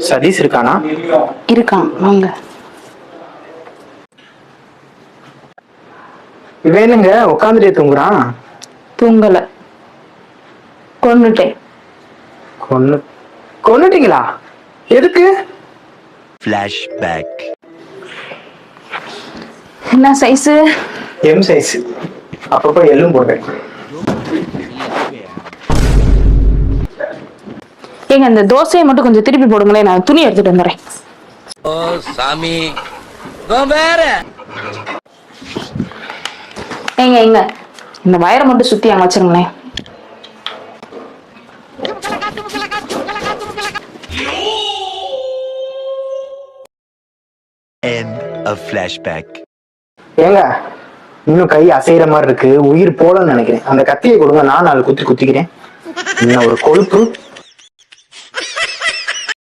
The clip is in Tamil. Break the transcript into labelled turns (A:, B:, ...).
A: சதீஷ் இருக்கானா?
B: இருக்கான், வாங்க.
A: வேணுங்க உட்காந்துட்டே தூங்குறான்.
B: தூங்கல, கொன்னுட்டேன்.
A: கொன்னுட்டீங்களா? எதுக்கு?
C: ஃபிளாஷ்பேக்.
B: என்ன சைஸ்?
A: M size. அப்பப்போ எள்ளும் போடுறேன்.
B: ஏங்க இந்த தோசையை மட்டும் கொஞ்சம் திருப்பி போடுங்களேன், நான் துணி எடுத்துட்டு வந்துடுறேன்.
C: ஓ சாமி வேற.
B: ஏங்க இந்த வயரை மட்டும் சுத்தி அங்க வச்சிருங்களேன்.
C: End of flashback.
A: ஏங்க இன்னும் கை அசைகிற மாதிரி இருக்கு, உயிர் போலன்னு நினைக்கிறேன். அந்த கத்தியை கொடுங்க, நான் 4 குத்திக்கிறேன். இன்னும் ஒரு கொழுப்பு.